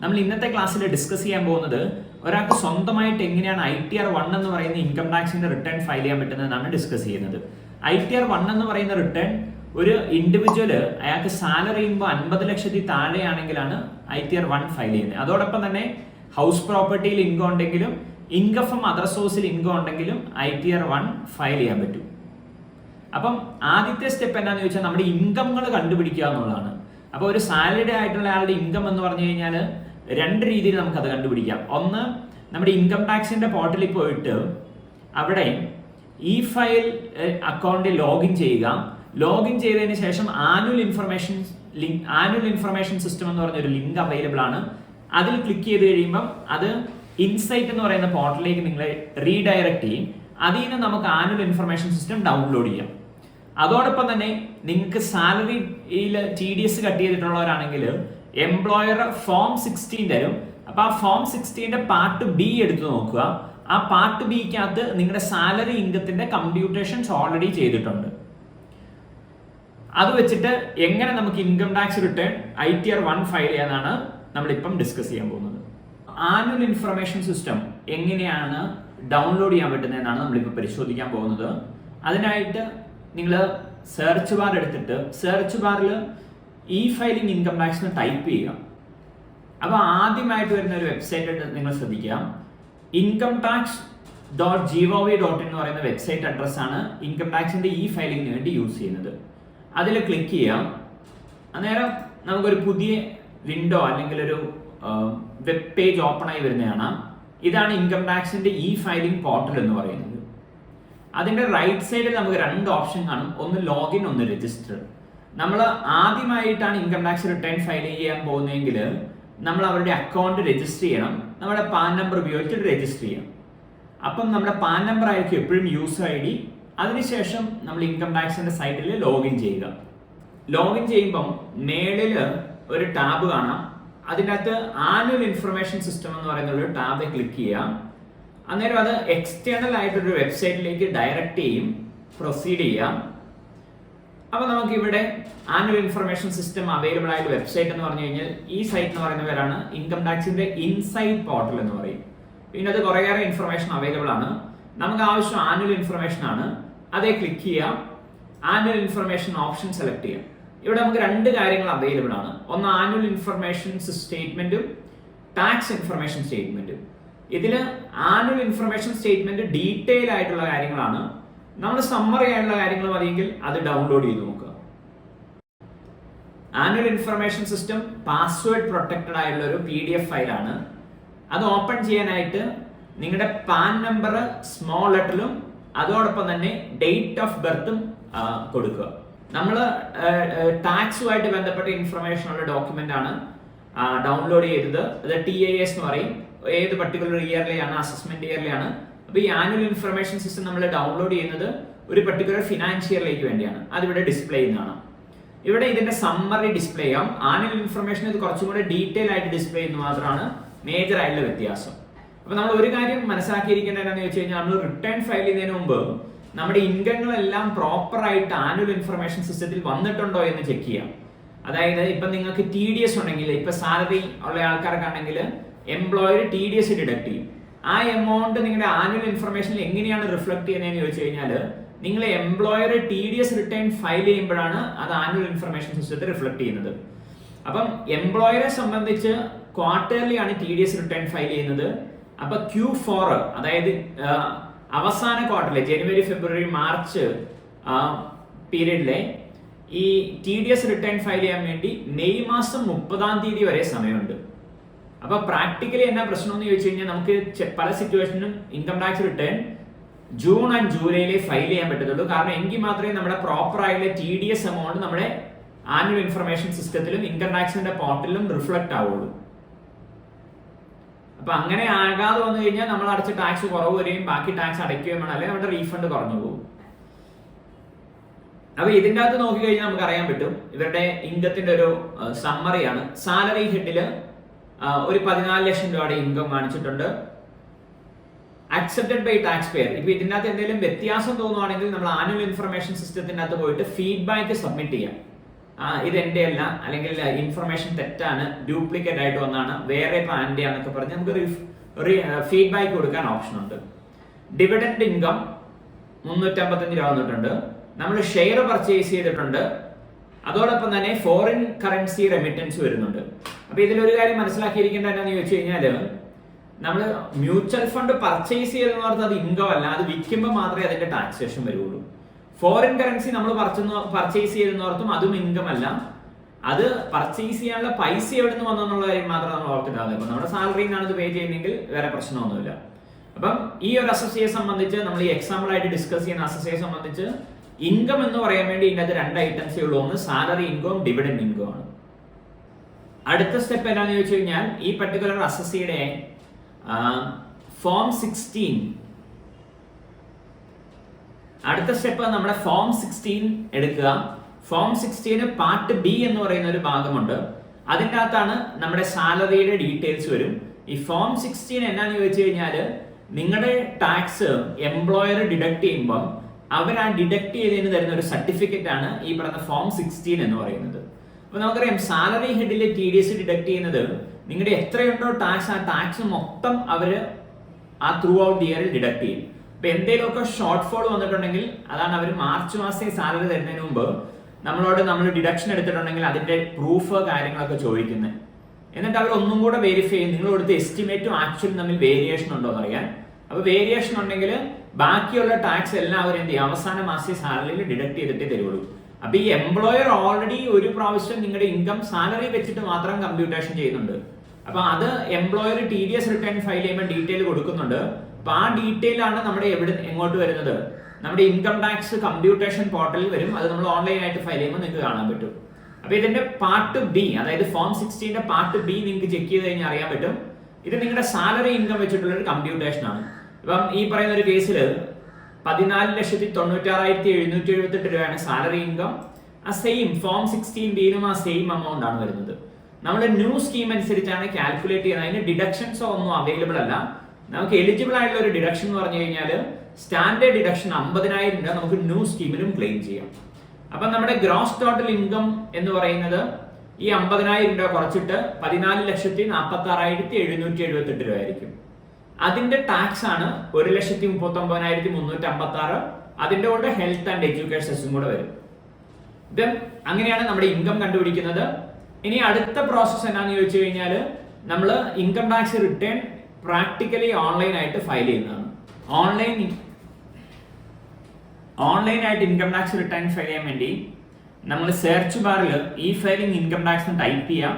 നമ്മൾ ഇന്നത്തെ ക്ലാസ്സിൽ ഡിസ്കസ് ചെയ്യാൻ പോകുന്നത് ഒരാൾക്ക് സ്വന്തമായിട്ട് എങ്ങനെയാണ് ITR 1 എന്ന് പറയുന്ന ഇൻകം ടാക്സിന്റെ റിട്ടേൺ ഫയൽ ചെയ്യാൻ പറ്റുന്നതെന്നാണ് ഡിസ്കസ് ചെയ്യുന്നത്. ITR 1 എന്ന് പറയുന്ന റിട്ടേൺ ഒരു ഇൻഡിവിജ്വല് അയാൾക്ക് സാലറി ചെയ്യുമ്പോൾ 50 ലക്ഷത്തിൽ താഴെയാണെങ്കിലാണ് ITR 1 ഫയൽ ചെയ്യുന്നത്. അതോടൊപ്പം തന്നെ ഹൗസ് പ്രോപ്പർട്ടിയിൽ ഇൻകം ഉണ്ടെങ്കിലും ഇൻകം ഫ്രം അതർ സോഴ്സിൽ ഇൻകം ഉണ്ടെങ്കിലും ITR 1 ഫയൽ ചെയ്യാൻ പറ്റും. അപ്പം ആദ്യത്തെ സ്റ്റെപ്പ് എന്താണെന്ന് ചോദിച്ചാൽ നമ്മുടെ ഇൻകംകൾ കണ്ടുപിടിക്കുക എന്നുള്ളതാണ്. അപ്പോൾ ഒരു സാലറി ആയിട്ടുള്ള ആളുടെ ഇൻകം എന്ന് പറഞ്ഞു കഴിഞ്ഞാൽ രണ്ട് രീതിയിൽ നമുക്കത് കണ്ടുപിടിക്കാം. ഒന്ന്, നമ്മുടെ ഇൻകം ടാക്സിന്റെ പോർട്ടലിൽ പോയിട്ട് അവിടെ ഇ ഫയൽ അക്കൗണ്ടിൽ ലോഗിൻ ചെയ്യുക. ലോഗിൻ ചെയ്തതിന് ശേഷം ആനുവൽ ഇൻഫർമേഷൻ സിസ്റ്റം എന്ന് പറഞ്ഞൊരു ലിങ്ക് അവൈലബിൾ ആണ്. അതിൽ ക്ലിക്ക് ചെയ്ത് കഴിയുമ്പം അത് ഇൻസൈറ്റ് എന്ന് പറയുന്ന പോർട്ടലിലേക്ക് നിങ്ങളെ റീഡയറക്റ്റ് ചെയ്യും. അതിൽ നിന്ന് നമുക്ക് ആനുവൽ ഇൻഫർമേഷൻ സിസ്റ്റം ഡൗൺലോഡ് ചെയ്യാം. അതോടൊപ്പം തന്നെ നിങ്ങൾക്ക് സാലറിയിൽ TDS കട്ട് ചെയ്തിട്ടുള്ളവരാണെങ്കിൽ എംപ്ലോയർ ഫോം 16 തരും. അപ്പൊ ആ ഫോം 16ന്റെ പാർട്ട് B എടുത്തു നോക്കുക. ആ പാർട്ട് ബിക്കകത്ത് നിങ്ങളുടെ സാലറി ഇൻകത്തിന്റെ കമ്പ്യൂട്ടേഷൻസ് ഓൾറെഡി ചെയ്തിട്ടുണ്ട്. അത് വെച്ചിട്ട് എങ്ങനെ നമുക്ക് income tax return ITR 1 file ചെയ്യാനാണ് നമ്മളിപ്പം ഡിസ്കസ് ചെയ്യാൻ പോകുന്നത്. ആനുവൽ ഇൻഫർമേഷൻ സിസ്റ്റം എങ്ങനെയാണ് ഡൗൺലോഡ് ചെയ്യാൻ പറ്റുന്നതെന്നാണ് നമ്മളിപ്പോൾ പരിശോധിക്കാൻ പോകുന്നത്. അതിനായിട്ട് നിങ്ങൾ സെർച്ച് ബാർ എടുത്തിട്ട് സെർച്ച് ബാറിൽ ഇ ഫയലിംഗ് ഇൻകം ടാക്സ് എന്ന് ടൈപ്പ് ചെയ്യുക. അപ്പോൾ ആദ്യമായിട്ട് വരുന്ന ഒരു വെബ്സൈറ്റ് നിങ്ങൾ ശ്രദ്ധിക്കുക. incometax.gov.in എന്ന് പറയുന്ന വെബ്സൈറ്റ് അഡ്രസ്സാണ് ഇൻകം ടാക്സിന്റെ ഇ ഫയലിംഗിന് വേണ്ടി യൂസ് ചെയ്യുന്നത്. അതിൽ ക്ലിക്ക് ചെയ്യാം. അന്നേരം നമുക്കൊരു പുതിയ വിൻഡോ അല്ലെങ്കിൽ ഒരു വെബ് പേജ് ഓപ്പൺ ആയി വരുന്നതാണ്. ഇതാണ് ഇൻകം ടാക്സിന്റെ ഇ ഫയലിംഗ് പോർട്ടൽ എന്ന് പറയുന്നത്. അതിന്റെ റൈറ്റ് സൈഡിൽ നമുക്ക് രണ്ട് ഓപ്ഷൻ കാണും. ഒന്ന് ലോഗിൻ, ഒന്ന് രജിസ്റ്റർ. നമ്മൾ ആദ്യമായിട്ടാണ് ഇൻകം ടാക്സ് റിട്ടേൺ ഫയൽ ചെയ്യാൻ പോകുന്നതെങ്കിൽ നമ്മൾ അവരുടെ അക്കൗണ്ട് രജിസ്റ്റർ ചെയ്യണം. നമ്മുടെ പാൻ നമ്പർ ഉപയോഗിച്ചിട്ട് രജിസ്റ്റർ ചെയ്യാം. അപ്പം നമ്മുടെ പാൻ നമ്പർ ആയിരിക്കും എപ്പോഴും യൂസർ ID. അതിനുശേഷം നമ്മൾ ഇൻകം ടാക്സിന്റെ സൈറ്റിൽ ലോഗിൻ ചെയ്യുക. ലോഗിൻ ചെയ്യുമ്പം മേളിൽ ഒരു ടാബ് കാണാം. അതിൻ്റെ അകത്ത് ആനുവൽ ഇൻഫർമേഷൻ സിസ്റ്റം എന്ന് പറയുന്ന ഒരു ടാബ് ക്ലിക്ക് ചെയ്യാം. അന്നേരം അത് എക്സ്റ്റേണൽ ആയിട്ടൊരു വെബ്സൈറ്റിലേക്ക് ഡയറക്റ്റ് ചെയ്യും. പ്രൊസീഡ് ചെയ്യാം. അപ്പോൾ നമുക്ക് ഇവിടെ ആനുവൽ ഇൻഫർമേഷൻ സിസ്റ്റം അവൈലബിൾ ആയ വെബ്സൈറ്റ് എന്ന് പറഞ്ഞു കഴിഞ്ഞാൽ ഈ സൈറ്റ് എന്ന് പറയുന്ന പേരാണ് ഇൻകം ടാക്സിന്റെ ഇൻസൈറ്റ് പോർട്ടൽ എന്ന് പറയും. പിന്നെ അത് കുറേയേറെ ഇൻഫർമേഷൻ അവൈലബിൾ ആണ്. നമുക്ക് ആവശ്യം ആനുവൽ ഇൻഫർമേഷൻ ആണ്. അതേ ക്ലിക്ക് ചെയ്യാം. ആനുവൽ ഇൻഫർമേഷൻ ഓപ്ഷൻ സെലക്ട് ചെയ്യാം. ഇവിടെ നമുക്ക് രണ്ട് കാര്യങ്ങൾ അവൈലബിൾ ആണ്. ഒന്ന് ആനുവൽ ഇൻഫർമേഷൻ സ്റ്റേറ്റ്മെന്റും ടാക്സ് ഇൻഫർമേഷൻ സ്റ്റേറ്റ്മെന്റും. ഇതിൽ ആനുവൽ ഇൻഫർമേഷൻ സ്റ്റേറ്റ്മെന്റ് ഡീറ്റെയിൽ ആയിട്ടുള്ള കാര്യങ്ങളാണ്. നമ്മൾ സമ്മറി ആയിട്ടുള്ള കാര്യങ്ങൾ മതിയെങ്കിൽ അത് ഡൗൺലോഡ് ചെയ്ത് നോക്കുക. Annual information system password protected ആയിട്ടുള്ള ഒരു PDF ഫയലാണ്. അത് ഓപ്പൺ ചെയ്യാനായിട്ട് നിങ്ങളുടെ പാൻ നമ്പർ സ്മോൾ ലെറ്ററിലും അതോടൊപ്പം തന്നെ ഡേറ്റ് ഓഫ് ബർത്തും കൊടുക്കുക. നമ്മൾ ടാക്സുമായിട്ട് ബന്ധപ്പെട്ട ഇൻഫർമേഷൻ ഉള്ള ഡോക്യുമെന്റ് ആണ് ഡൗൺലോഡ് ചെയ്തത്. അത് TIS എന്ന് പറയും. ഏത് പർട്ടിക്കുലർ ഇയറിലെയാണ്, അസസ്മെന്റ് ഇയറിലെയാണ്. അപ്പോൾ ഈ ആനുവൽ ഇൻഫർമേഷൻ സിസ്റ്റം നമ്മൾ ഡൗൺലോഡ് ചെയ്യുന്നത് ഒരു പർട്ടിക്കുലർ ഫിനാൻഷ്യറിലേക്ക് വേണ്ടിയാണ്. അതിവിടെ ഡിസ്പ്ലേ ചെയ്യുന്നതാണ്. ഇവിടെ ഇതിന്റെ സമ്മറി ഡിസ്പ്ലേ ചെയ്യാം. ആനുവൽ ഇൻഫർമേഷൻ ഇത് കുറച്ചും കൂടെ ഡീറ്റെയിൽ ആയിട്ട് ഡിസ്പ്ലേ ചെയ്യുന്നത് മാത്രമാണ് മേജർ ആയിട്ടുള്ള വ്യത്യാസം. അപ്പോൾ നമ്മൾ ഒരു കാര്യം മനസ്സിലാക്കിയിരിക്കേണ്ടത് എന്താണെന്ന് വെച്ച് കഴിഞ്ഞാൽ നമ്മൾ റിട്ടേൺ ഫയൽ ചെയ്യുന്നതിന് മുമ്പ് നമ്മുടെ ഇൻകങ്ങളെല്ലാം പ്രോപ്പർ ആയിട്ട് ആനുവൽ ഇൻഫർമേഷൻ സിസ്റ്റത്തിൽ വന്നിട്ടുണ്ടോ എന്ന് ചെക്ക് ചെയ്യാം. അതായത് ഇപ്പം നിങ്ങൾക്ക് TDS ഉണ്ടെങ്കിൽ, ഇപ്പൊ സാലറി ഉള്ള ആൾക്കാർക്കാണെങ്കിൽ എംപ്ലോയർ TDS ഡിഡക്ട് ചെയ്യും. ആ എമൗണ്ട് നിങ്ങളുടെ ആനുവൽ ഇൻഫർമേഷനിൽ എങ്ങനെയാണ് റിഫ്ലക്ട് ചെയ്യുന്നതെന്ന് ചോദിച്ചു കഴിഞ്ഞാൽ നിങ്ങൾ എംപ്ലോയർ TDS റിട്ടേൺ ഫയൽ ചെയ്യുമ്പോഴാണ് അത് ആനുവൽ ഇൻഫർമേഷൻ സിസ്റ്റത്തിൽ റിഫ്ലക്ട് ചെയ്യുന്നത്. അപ്പം എംപ്ലോയറെ സംബന്ധിച്ച് ക്വാർട്ടർലി ആണ് TDS റിട്ടേൺ ഫയൽ ചെയ്യുന്നത്. അപ്പൊ Q4 അതായത് അവസാന ക്വാർട്ടറിലെ ജനുവരി, ഫെബ്രുവരി, മാർച്ച് പീരീഡിലെ ഈ TDS റിട്ടേൺ ഫയൽ ചെയ്യാൻ വേണ്ടി മെയ് മാസം 30-ാം തീയതി വരെ സമയമുണ്ട്. അപ്പൊ പ്രാക്ടിക്കലി എന്നാ പ്രശ്നം എന്ന് ചോദിച്ചു കഴിഞ്ഞാൽ നമുക്ക് പല സിറ്റുവേഷനും income tax return June and ജൂലൈയിലെ ഫയൽ ചെയ്യാൻ പറ്റത്തുള്ളൂ. കാരണം എങ്കിൽ മാത്രമേ നമ്മുടെ പ്രോപ്പർ ആയിട്ടുള്ള TDS എമൗണ്ട് നമ്മുടെ ആനുവൽ ഇൻഫർമേഷൻ സിസ്റ്റത്തിലും ഇൻകം ടാക്സിന്റെ പോർട്ടലിലും റിഫ്ലക്ട് ആവുള്ളൂ. അപ്പൊ അങ്ങനെ ആകാതെ വന്നു കഴിഞ്ഞാൽ നമ്മൾ അടച്ച ടാക്സ് കുറവ് വരികയും ബാക്കി ടാക്സ് അടയ്ക്കുകയും വേണം, അല്ലെങ്കിൽ നമ്മുടെ റീഫണ്ട് കുറഞ്ഞു പോകും. അപ്പൊ ഇതിൻ്റെ അകത്ത് നോക്കിക്കഴിഞ്ഞാൽ നമുക്ക് അറിയാൻ പറ്റും ഇവരുടെ ഇൻകത്തിന്റെ ഒരു സമ്മറിയാണ്. സാലറി ഹെഡില് ഒരു 14 ലക്ഷം രൂപയുടെ ഇൻകം കാണിച്ചിട്ടുണ്ട്. Accepted by tax payer. ഇപ്പൊ ഇതിൻ്റെ അകത്ത് എന്തെങ്കിലും വ്യത്യാസം തോന്നുവാണെങ്കിൽ നമ്മൾ ആനുവൽ ഇൻഫർമേഷൻ സിസ്റ്റത്തിന്റെ അകത്ത് പോയിട്ട് ഫീഡ്ബാക്ക് സബ്മിറ്റ് ചെയ്യാം. ഇതെന്റെ അല്ല, അല്ലെങ്കിൽ ഇൻഫർമേഷൻ തെറ്റാണ്, ഡ്യൂപ്ലിക്കേറ്റ് ആയിട്ട് വന്നാണ്, വേറെ പാൻ്റെ ആണെന്നൊക്കെ പറഞ്ഞ് നമുക്ക് ഫീഡ്ബാക്ക് കൊടുക്കാൻ ഓപ്ഷൻ ഉണ്ട്. ഡിവിഡൻഡ് ഇൻകം 355 രൂപ വന്നിട്ടുണ്ട്. നമ്മൾ ഷെയർ പർച്ചേസ് ചെയ്തിട്ടുണ്ട്. അതോടൊപ്പം തന്നെ ഫോറിൻ കറൻസി റെമിറ്റൻസ് വരുന്നുണ്ട്. അപ്പൊ ഇതിലൊരു കാര്യം മനസ്സിലാക്കിയിരിക്കേണ്ടത് എന്താണെന്ന് ചോദിച്ചു കഴിഞ്ഞാൽ, നമ്മൾ മ്യൂച്വൽ ഫണ്ട് പർച്ചേസ് ചെയ്തെന്ന് പറഞ്ഞാൽ അത് ഇൻകം അല്ല, അത് വിൽക്കുമ്പോൾ മാത്രമേ അതിന്റെ ടാക്സേഷൻ വരുള്ളൂ. ഫോറിൻ കറൻസി നമ്മൾ പർച്ചേസ് ചെയ്തെന്നോർത്തും അതും ഇൻകം അല്ല, അത് പർച്ചേസ് ചെയ്യാനുള്ള പൈസ എവിടെ നിന്ന് വന്നെന്നുള്ള കാര്യം മാത്രം നമ്മൾ ഓർത്തിട്ടാണ്. ഇപ്പൊ നമ്മുടെ സാലറിയിൽ നിന്നാണ് ഇത് പേ ചെയ്യുന്നെങ്കിൽ വേറെ പ്രശ്നമൊന്നുമില്ല. അപ്പം ഈ ഒരു അസസ്യെ സംബന്ധിച്ച് നമ്മൾ ഈ എക്സാമ്പിൾ ആയിട്ട് ഡിസ്കസ് ചെയ്യുന്ന അസസ്യെ സംബന്ധിച്ച് ഇൻകം എന്ന് പറയാൻ വേണ്ടി ഇതിനകത്ത് 2 ഐറ്റംസേ ഉള്ളൂ. ഒന്ന് സാലറി ഇൻകവും ഡിവിഡൻഡ് ഇൻകവും ആണ്. അടുത്ത സ്റ്റെപ്പ് എന്താണെന്ന് ചോദിച്ചു കഴിഞ്ഞാൽ, ഈ പർട്ടിക്കുലർ അസസ്യയുടെ ഫോം 16, അടുത്ത സ്റ്റെപ്പ് നമ്മുടെ ഫോം 16 എടുക്കുക. ഫോം 16 പാർട്ട് ബി എന്ന് പറയുന്ന ഒരു ഭാഗമുണ്ട്. അതിൻ്റെ അകത്താണ് നമ്മുടെ സാലറിയുടെ ഡീറ്റെയിൽസ് വരും. ഈ ഫോം 16 എന്നാന്ന് ചോദിച്ചു കഴിഞ്ഞാൽ, നിങ്ങളുടെ ടാക്സ് എംപ്ലോയർ ഡിഡക്ട് ചെയ്യുമ്പോൾ അവർ ആ ഡിഡക്ട് ചെയ്തതിന് തരുന്ന ഒരു സർട്ടിഫിക്കറ്റ് ആണ് ഈ പറയുന്ന ഫോം 16 എന്ന് പറയുന്നത്. അപ്പൊ നമുക്കറിയാം, സാലറി ഹെഡിൽ TDS ഡിഡക്ട് ചെയ്യുന്നത് നിങ്ങളുടെ എത്രയുണ്ടോ ടാക്സ്, ആ ടാക്സ് മൊത്തം അവർ ആ ത്രൂ ഔട്ട് ഇയറിൽ ഡിഡക്ട് ചെയ്യും. അപ്പൊ എന്തെങ്കിലുമൊക്കെ ഷോർട്ട് ഫോൾ വന്നിട്ടുണ്ടെങ്കിൽ അതാണ് അവർ മാർച്ച് മാസത്തെ സാലറി തരുന്നതിന് മുമ്പ് നമ്മൾ ഡിഡക്ഷൻ എടുത്തിട്ടുണ്ടെങ്കിൽ അതിന്റെ പ്രൂഫ് കാര്യങ്ങളൊക്കെ ചോദിക്കുന്നത്. എന്നിട്ട് അവർ ഒന്നും കൂടെ വെരിഫൈ ചെയ്യും, നിങ്ങൾ കൊടുത്ത എസ്റ്റിമേറ്റും ആക്ച്വലും തമ്മിൽ വേരിയേഷൻ ഉണ്ടോ എന്ന് അറിയാൻ. അപ്പൊ വേരിയേഷൻ ഉണ്ടെങ്കിൽ ബാക്കിയുള്ള ടാക്സ് എല്ലാം അവർ എന്ത് ചെയ്യും, അവസാന മാസത്തെ സാലറിയിൽ ഡിഡക്ട് ചെയ്തിട്ടേ തരുള്ളൂ. അപ്പൊ ഈ എംപ്ലോയർ ഓൾറെഡി ഒരു പ്രാവശ്യം നിങ്ങളുടെ ഇൻകം സാലറി വെച്ചിട്ട് മാത്രം കമ്പ്യൂട്ടേഷൻ ചെയ്യുന്നുണ്ട്. അപ്പൊ അത് എംപ്ലോയർ TDS റിട്ടേൺ ഫയൽ ചെയ്യുമ്പോൾ ഡീറ്റെയിൽ കൊടുക്കുന്നുണ്ട്. അപ്പൊ ആ ഡീറ്റെയിൽ ആണ് നമ്മുടെ എങ്ങോട്ട് വരുന്നത്, നമ്മുടെ ഇൻകം ടാക്സ് കമ്പ്യൂട്ടേഷൻ പോർട്ടലിൽ വരും. അത് നമ്മൾ ഓൺലൈനായിട്ട് ഫയൽ ചെയ്യുമ്പോൾ നിങ്ങൾക്ക് കാണാൻ പറ്റും. അപ്പൊ ഇതിന്റെ പാർട്ട് ബി, അതായത് ഫോം 16 പാർട്ട് ബി നിങ്ങൾക്ക് ചെക്ക് ചെയ്ത് കഴിഞ്ഞാൽ അറിയാൻ പറ്റും. ഇത് നിങ്ങളുടെ സാലറി ഇൻകം വെച്ചിട്ടുള്ള ഒരു കമ്പ്യൂട്ടേഷൻ ആണ്. ഇപ്പം ഈ പറയുന്ന ഒരു കേസിൽ 14,96,778 രൂപയാണ് സാലറി ഇൻകം. ആ സെയിം ഫോം 16 ബിയിലും ആ സെയിം എമൗണ്ട് ആണ് വരുന്നത്. നമ്മൾ ന്യൂ സ്കീം അനുസരിച്ചാണ് കാൽക്കുലേറ്റ് ചെയ്യുന്നത്. അതിന് ഡിഡക്ഷൻസോ ഒന്നും അവൈലബിൾ അല്ല. നമുക്ക് എലിജിബിൾ ആയിട്ടുള്ള ഒരു ഡിഡക്ഷൻ എന്ന് പറഞ്ഞു കഴിഞ്ഞാൽ സ്റ്റാൻഡേർഡ് ഡിഡക്ഷൻ 50,000 രൂപ നമുക്ക് ന്യൂ സ്കീമിലും ക്ലെയിം ചെയ്യാം. അപ്പൊ നമ്മുടെ ഗ്രോസ് ടോട്ടൽ ഇൻകം എന്ന് പറയുന്നത് ഈ 50,000 രൂപ കുറച്ചിട്ട് 14,46,778 രൂപ ആയിരിക്കും. അതിന്റെ ടാക്സ് ആണ് 1,39,356. അതിന്റെ കൂടെ ഹെൽത്ത് ആൻഡ് എഡ്യൂക്കേഷൻ സെസ്സും കൂടെ വരും. ദെൻ അങ്ങനെയാണ് നമ്മുടെ ഇൻകം കണ്ടുപിടിക്കുന്നത്. ഇനി അടുത്ത പ്രോസസ് എന്നാന്ന് ചോദിച്ചു കഴിഞ്ഞാൽ, നമ്മൾ income tax return practically online ആയിട്ട് ഫയൽ ചെയ്യുന്നതാണ്. ഓൺലൈനായിട്ട് ഇൻകം ടാക്സ് റിട്ടേൺ ഫയൽ ചെയ്യാൻ വേണ്ടി നമ്മൾ സെർച്ച് ബാറിൽ ഈ ഫയലിംഗ് ഇൻകം ടാക്സ് ടൈപ്പ് ചെയ്യാം.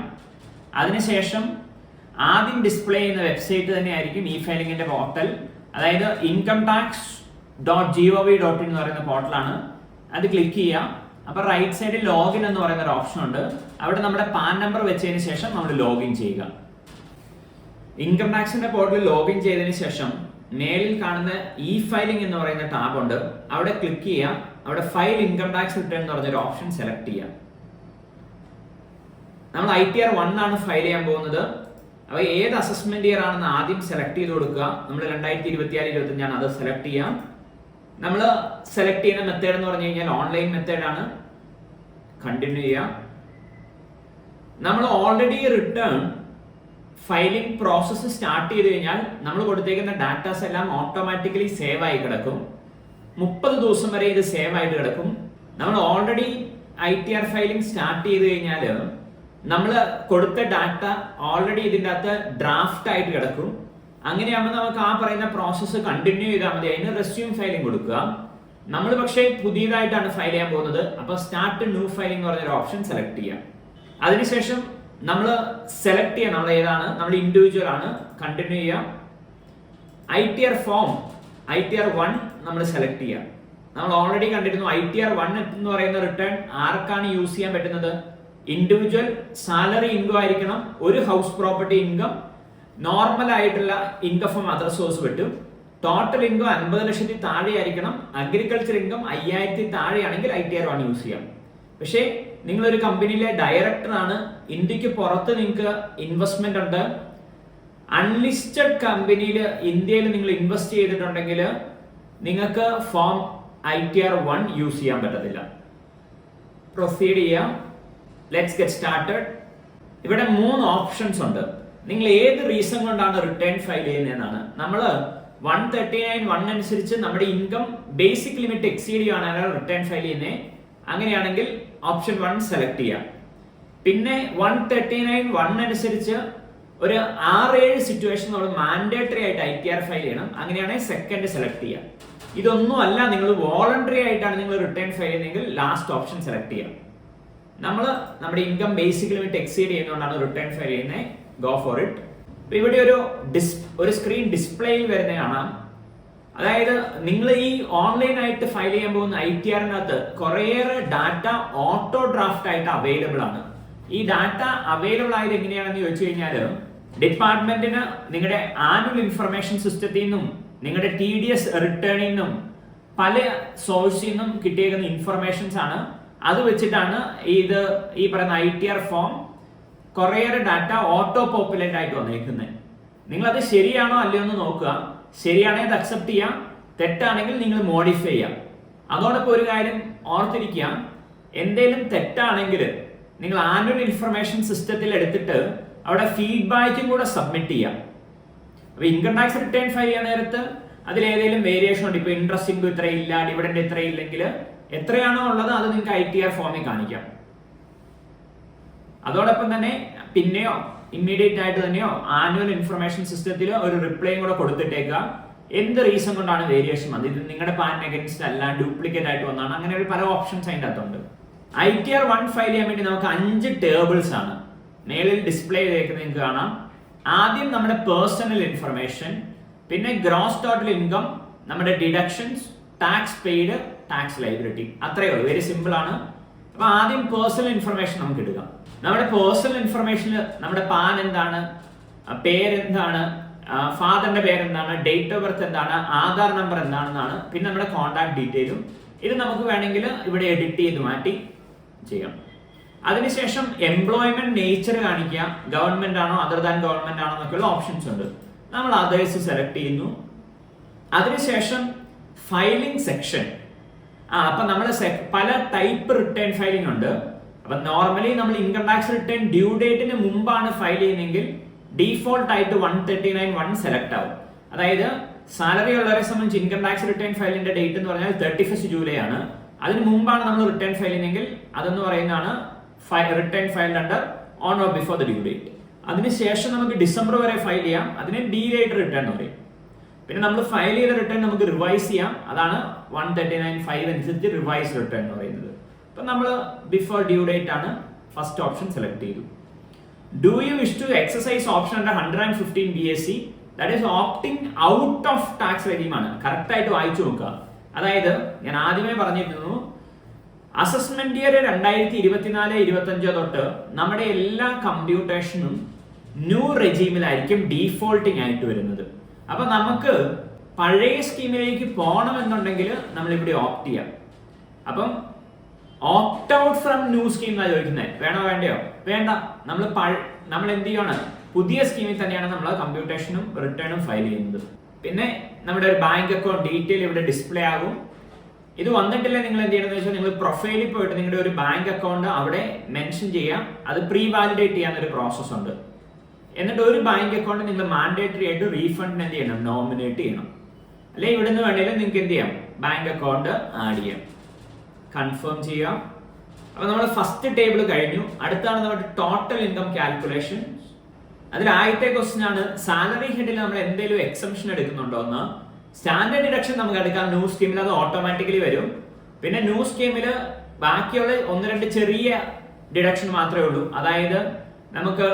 അതിനുശേഷം ആദ്യം ഡിസ്പ്ലേ ചെയ്യുന്ന വെബ്സൈറ്റ് തന്നെയായിരിക്കും ഈ ഫയലിംഗിന്റെ പോർട്ടൽ. അതായത് incometax.gov.in എന്ന് പറയുന്ന പോർട്ടലാണ്. അത് ക്ലിക്ക് ചെയ്യാം. അപ്പൊ റൈറ്റ് സൈഡിൽ ലോഗിൻ എന്ന് പറയുന്ന ഒരു ഓപ്ഷൻ ഉണ്ട്. അവിടെ നമ്മുടെ പാൻ നമ്പർ വെച്ചതിന് ശേഷം നമ്മൾ ലോഗിൻ ചെയ്യുക. ഇൻകം ടാക്സിന്റെ പോർട്ടലിൽ ലോഗിൻ ചെയ്തതിന് ശേഷം മേലിൽ കാണുന്ന ഇ ഫയലിംഗ് എന്ന് പറയുന്ന ടാബ് ഉണ്ട്. അവിടെ ക്ലിക്ക് ചെയ്യാം. അവിടെ ഫയൽ ഇൻകം ടാക്സ് റിട്ടേൺ എന്ന് പറഞ്ഞൊരു ഓപ്ഷൻ സെലക്ട് ചെയ്യാം. നമ്മൾ ITR 1 ആണ് ഫയൽ ചെയ്യാൻ പോകുന്നത്. അപ്പോൾ ഏത് അസസ്മെന്റ് ഇയർ ആണെന്ന് ആദ്യം സെലക്ട് ചെയ്ത് കൊടുക്കുക. നമ്മൾ 2024-25 ആണ്, അത് സെലക്ട് ചെയ്യാം. നമ്മൾ സെലക്ട് ചെയ്യുന്ന മെത്തേഡ് എന്ന് പറഞ്ഞു കഴിഞ്ഞാൽ ഓൺലൈൻ മെത്തേഡ് ആണ്. കണ്ടിന്യൂ ചെയ്യാം. നമ്മൾ already return filing process start ചെയ്ത് കഴിഞ്ഞാൽ നമ്മൾ കൊടുത്തേക്കുന്ന ഡാറ്റാസ് എല്ലാം ഓട്ടോമാറ്റിക്കലി സേവ് ആയി കിടക്കും. 30 ദിവസം വരെ ഇത് സേവ് ആയിട്ട് കിടക്കും. നമ്മൾ ഓൾറെഡി ITR ഫയലിംഗ് സ്റ്റാർട്ട് ചെയ്ത് കഴിഞ്ഞാൽ നമ്മൾ കൊടുത്ത ഡാറ്റ ഓൾറെഡി ഇതിൻ്റെ അകത്ത് ഡ്രാഫ്റ്റ് ആയിട്ട് കിടക്കും. അങ്ങനെയാകുമ്പോൾ നമുക്ക് ആ പറയുന്ന പ്രോസസ്സ് കണ്ടിന്യൂ ചെയ്താൽ മതി. അതിന് റെസ്യൂം ഫയലിംഗ് കൊടുക്കുക. നമ്മൾ പക്ഷേ പുതിയതായിട്ടാണ് ഫയൽ ചെയ്യാൻ പോകുന്നത്. അപ്പോൾ സ്റ്റാർട്ട് ന്യൂ ഫയലിംഗ് എന്ന് പറഞ്ഞൊരു ഓപ്ഷൻ സെലക്ട് ചെയ്യാം. അതിനുശേഷം നമ്മൾ സെലക്ട് ചെയ്യാം നമ്മൾ ഏതാണ്, നമ്മൾ ഇൻഡിവിജ്വൽ ആണ്, കണ്ടിന്യൂ ചെയ്യാം. ITR ഫോം ITR 1 നമ്മൾ സെലക്ട് ചെയ്യാം. നമ്മൾ ഓൾറെഡി കണ്ടിരുന്നു ITR 1 എന്ന് പറയുന്ന റിട്ടേൺ ആർക്കാണ് യൂസ് ചെയ്യാൻ പറ്റുന്നത്? ഇൻഡിവിജ്വൽ സാലറി ഇൻകം ആയിരിക്കണം, ഒരു ഹൗസ് പ്രോപ്പർട്ടി ഇൻകം, നോർമൽ ആയിട്ടുള്ള ഇൻകം ഫ്രം അതർ സോഴ്സ് പറ്റും. ടോട്ടൽ ഇൻകം 50 ലക്ഷത്തിൽ താഴെ ആയിരിക്കണം. അഗ്രികൾച്ചർ ഇൻകം 5,000 താഴെയാണെങ്കിൽ ITR 1 യൂസ് ചെയ്യാം. പക്ഷേ നിങ്ങളൊരു കമ്പനിയിലെ ഡയറക്ടർ ആണ്, ഇന്ത്യക്ക് പുറത്ത് നിങ്ങൾക്ക് ഇൻവെസ്റ്റ്മെന്റ് ഉണ്ട്, അൺലിസ്റ്റഡ് കമ്പനിയിൽ ഇന്ത്യയിൽ നിങ്ങൾ ഇൻവെസ്റ്റ് ചെയ്തിട്ടുണ്ടെങ്കിൽ നിങ്ങൾക്ക് ഫോം ITR 1 യൂസ് ചെയ്യാൻ പറ്റത്തില്ല. പ്രൊസീഡ് ചെയ്യാം. Let's get started. ഇവിടെ 3 ഓപ്ഷൻസ് ഉണ്ട്. നിങ്ങൾ ഏത് റീസൺ കൊണ്ടാണ് റിട്ടേൺ ഫയൽ ചെയ്യുന്നതെന്നാണ്. നമ്മൾ 139(1) അനുസരിച്ച് നമ്മുടെ ഇൻകം ബേസിക് ലിമിറ്റ് എക്സീഡ് ചെയ്യുകയാണെങ്കിൽ റിട്ടേൺ ഫയൽ ചെയ്യുന്നത്. അങ്ങനെയാണെങ്കിൽ ഓപ്ഷൻ 1 സെലക്ട് ചെയ്യാം. പിന്നെ 139(1) അനുസരിച്ച് ഒരു 6-7 സിറ്റുവേഷൻ നമ്മൾ മാൻഡേറ്ററി ആയിട്ട് ITR ഫയൽ ചെയ്യണം. അങ്ങനെയാണെങ്കിൽ സെക്കൻഡ് സെലക്ട് ചെയ്യാം. ഇതൊന്നും അല്ല, നിങ്ങൾ വോളണ്ടറി ആയിട്ടാണ് നിങ്ങൾ റിട്ടേൺ ഫയൽ ചെയ്യുന്നതെങ്കിൽ ലാസ്റ്റ് ഓപ്ഷൻ സെലക്ട് ചെയ്യാം. നമ്മൾ നമ്മുടെ ഇൻകം ബേസിക് ലിമിറ്റ് എക്സീഡ് ചെയ്യുന്നതുകൊണ്ടാണ് റിട്ടേൺ ഫയൽ ചെയ്യുന്നത്. Go for it. ഇവിടെ ഒരു സ്ക്രീൻ ഡിസ്പ്ലേയിൽ വരുന്ന കാണാം. അതായത് നിങ്ങൾ ഈ ഓൺലൈനായിട്ട് ഫയൽ ചെയ്യാൻ പോകുന്ന ITRനകത്ത് കുറേയേറെ ഡാറ്റ ഓട്ടോ ഡ്രാഫ്റ്റ് ആയിട്ട് അവൈലബിൾ ആണ്. ഈ ഡാറ്റ അവൈലബിൾ ആയത് എങ്ങനെയാണെന്ന് ചോദിച്ചു കഴിഞ്ഞാൽ, ഡിപ്പാർട്ട്മെന്റിന് നിങ്ങളുടെ ആനുവൽ ഇൻഫർമേഷൻ സിസ്റ്റത്തിൽ നിന്നും നിങ്ങളുടെ TDS റിട്ടേണിൽ നിന്നും പല സോഴ്സിൽ നിന്നും കിട്ടിയേക്കുന്ന ഇൻഫർമേഷൻസ് ആണ്. അത് വെച്ചിട്ടാണ് ഈ പറയുന്ന ITR ഫോം കുറേയേറെ ഡാറ്റ ഓട്ടോ പോപ്പുലേറ്റ് ആയിട്ട് വന്നേക്കുന്നത്. നിങ്ങളത് ശരിയാണോ അല്ലയോ എന്ന് നോക്കുക. ശരിയാണെങ്കിൽ അത് അക്സെപ്റ്റ് ചെയ്യാം, തെറ്റാണെങ്കിൽ നിങ്ങൾ മോഡിഫൈ ചെയ്യാം. അതോടൊപ്പം ഒരു കാര്യം ഓർത്തിരിക്കുക, എന്തെങ്കിലും തെറ്റാണെങ്കിൽ നിങ്ങൾ ആനുവൽ ഇൻഫർമേഷൻ സിസ്റ്റത്തിൽ എടുത്തിട്ട് അവിടെ ഫീഡ്ബാക്കും കൂടെ സബ്മിറ്റ് ചെയ്യാം. അപ്പൊ ഇൻകം ടാക്സ് റിട്ടേൺ ഫയൽ ചെയ്യാൻ നേരത്ത് അതിലേതെങ്കിലും വേരിയേഷൻ ഉണ്ട്. ഇപ്പൊ ഇൻട്രസ്റ്റ് ഇൻകം ഇത്രയില്ല, ഡിവിഡൻഡ് ഇത്രയില്ലെങ്കിൽ എത്രയാണോ ഉള്ളത് അത് നിങ്ങൾക്ക് ITR ഫോമിൽ കാണിക്കാം. അതോടൊപ്പം തന്നെ പിന്നെയോ ഇമ്മീഡിയറ്റ് ആയിട്ട് തന്നെയോ ആനുവൽ ഇൻഫർമേഷൻ സിസ്റ്റത്തിൽ ഒരു റിപ്ലൈയും കൂടെ കൊടുത്തിട്ടേക്കുക. എന്ത് റീസൺ കൊണ്ടാണ് വേരിയേഷൻ വന്നത്, ഇത് നിങ്ങളുടെ പാനിന് അഗൻസ്റ്റ് അല്ല, ഡ്യൂപ്ലിക്കേറ്റ് ആയിട്ട് വന്നതാണ്, അങ്ങനെ ഒരു പല ഓപ്ഷൻസ് അതിൻ്റെ അകത്തുണ്ട്. ITR 1 ഫയൽ ചെയ്യാൻ വേണ്ടി നമുക്ക് 5 ടേബിൾസ് ആണ് മേളിൽ ഡിസ്പ്ലേ ചെയ്തേക്കുന്നത്. നിങ്ങൾക്ക് കാണാം. ആദ്യം നമ്മുടെ പേഴ്സണൽ ഇൻഫർമേഷൻ, പിന്നെ ഗ്രോസ് ടോട്ടൽ ഇൻകം, നമ്മുടെ deductions, tax paid, tax liability. അത്രയേ ഉള്ളൂ, വെരി സിമ്പിൾ ആണ്. അപ്പൊ ആദ്യം പേഴ്സണൽ ഇൻഫർമേഷൻ നമുക്ക് എടുക്കാം. നമ്മുടെ പേഴ്സണൽ ഇൻഫർമേഷനിൽ നമ്മുടെ പാൻ എന്താണ്, പേരെന്താണ്, ഫാദറിന്റെ പേരെന്താണ്, ഡേറ്റ് ഓഫ് ബർത്ത് എന്താണ്, ആധാർ നമ്പർ എന്താണെന്നാണ്. പിന്നെ നമ്മുടെ കോൺടാക്ട് ഡീറ്റെയിലും. ഇത് നമുക്ക് വേണമെങ്കിൽ ഇവിടെ എഡിറ്റ് ചെയ്ത് മാറ്റി ചെയ്യാം. അതിനുശേഷം എംപ്ലോയ്മെന്റ് നേച്ചർ കാണിക്കുക, ഗവൺമെന്റ് ആണോ അതർ ദാൻ ഗവൺമെന്റ് ആണോ എന്നൊക്കെയുള്ള ഓപ്ഷൻസ് ഉണ്ട്. നമ്മൾ അതേഴ്സ് സെലക്ട് ചെയ്യുന്നു. അതിനുശേഷം ഫയലിംഗ് സെക്ഷൻ. അപ്പൊ നമ്മൾ പല ടൈപ്പ് റിട്ടേൺ ഫയലിംഗ് ഉണ്ട്. അപ്പൊ നോർമലി നമ്മൾ ഇൻകം ടാക്സ് റിട്ടേൺ ഡ്യൂ ഡേറ്റിന് മുമ്പാണ് ഫയൽ ചെയ്യുന്നതെങ്കിൽ ഡീഫോൾട്ട് ആയിട്ട് 139(1) സെലക്ട് ആവും. അതായത് സാലറി ഉള്ളവരെ സംബന്ധിച്ച് ഇൻകം ടാക്സ് റിട്ടേൺ ഫയലിന്റെ ഡേറ്റ് എന്ന് പറഞ്ഞാൽ 31 ജൂലൈ ആണ്. അതിന് മുമ്പാണ് നമ്മൾ റിട്ടേൺ ഫയൽ ചെയ്യുന്നതെങ്കിൽ അതെന്ന് പറയുന്നതാണ് return filed under on or before the due date. അതിനുശേഷം നമുക്ക് ഡിസംബർ വരെ ഫയൽ ചെയ്യാം. അതിനെ ഡീലേറ്റ് റിട്ടേൺ എന്ന് പറയും. പിന്നെ നമ്മൾ ഫയൽ ചെയ്ത റിട്ടേൺ നമുക്ക് റിവൈസ് ചെയ്യാം. അതാണ് 139(5) അനുസരിച്ച് റിവൈസ് റിട്ടേൺ എന്ന് പറയുന്നത്. അപ്പൊ നമ്മൾ ബിഫോർ ഡ്യൂ ഡേറ്റ് ആണ് ഫസ്റ്റ് ഓപ്ഷൻ സെലക്ട് ചെയ്തു. Do you wish to exercise option under 115 BSc, that is opting out of tax regime ആണ്. കറക്റ്റ് ആയിട്ട് വായിച്ചു നോക്കുക. അതായത് ഞാൻ ആദ്യമേ പറഞ്ഞിരുന്നു, അസസ്മെന്റ് ഇയർ 2024-25 തൊട്ട് നമ്മുടെ എല്ലാ കമ്പ്യൂട്ടേഷനും ന്യൂ റെജീമിലായിരിക്കും ഡീഫോൾട്ടിംഗ് ആയിട്ട് വരുന്നത്. അപ്പൊ നമുക്ക് പഴയ സ്കീമിലേക്ക് പോകണമെന്നുണ്ടെങ്കിൽ നമ്മൾ ഇവിടെ ഓപ്റ്റ് ചെയ്യാം. അപ്പം opt out from new scheme എന്നാണ് ചോദിക്കുന്നത്. വേണോ വേണ്ടയോ? വേണ്ട. നമ്മൾ എന്ത് ചെയ്യണം, പുതിയ സ്കീമിൽ തന്നെയാണ് നമ്മൾ കമ്പ്യൂട്ടേഷനും റിട്ടേണും ഫയൽ ചെയ്യുന്നത്. പിന്നെ നമ്മുടെ ഒരു ബാങ്ക് അക്കൗണ്ട് ഡീറ്റെയിൽ ഇവിടെ ഡിസ്പ്ലേ ആകും. ഇത് വന്നിട്ടില്ല നിങ്ങൾ എന്ത് ചെയ്യണമെന്ന് വെച്ചാൽ നിങ്ങൾ പ്രൊഫൈലിൽ പോയിട്ട് നിങ്ങളുടെ ഒരു ബാങ്ക് അക്കൗണ്ട് അവിടെ മെൻഷൻ ചെയ്യാം. അത് പ്രീ വാലിഡേറ്റ് ചെയ്യാനൊരു പ്രോസസ് ഉണ്ട്. എന്നിട്ട് ഒരു ബാങ്ക് അക്കൗണ്ട് നിങ്ങൾ മാൻഡേറ്ററി ആയിട്ട് റീഫണ്ടിന് എന്ത് ചെയ്യണം, നോമിനേറ്റ് ചെയ്യണം. അല്ലെങ്കിൽ ഇവിടെ നിന്ന് വേണമെങ്കിലും നിങ്ങൾക്ക് എന്ത് ചെയ്യാം, ബാങ്ക് അക്കൗണ്ട് ആഡ് ചെയ്യാം. കൺഫേം ചെയ്യാം. അപ്പൊ നമ്മൾ ഫസ്റ്റ് ടേബിൾ കഴിഞ്ഞു. അടുത്താണ് നമ്മുടെ ടോട്ടൽ ഇൻകം കാൽക്കുലേഷൻ. അതിൽ ആദ്യത്തെ ക്വസ്റ്റ്യൻ ആണ്, സാലറി ഹെഡിൽ നമ്മൾ എന്തെങ്കിലും എക്സംഷൻ എടുക്കുന്നുണ്ടോ എന്ന്. സ്റ്റാൻഡേർഡ് ഡിഡക്ഷൻ നമുക്ക് എടുക്കാം. ന്യൂ സ്കീമിൽ അത് ഓട്ടോമാറ്റിക്കലി വരും. പിന്നെ ന്യൂ സ്കീമിൽ ബാക്കിയുള്ള 1-2 ചെറിയ ഡിഡക്ഷൻ മാത്രമേ ഉള്ളൂ. അതായത് നമുക്ക്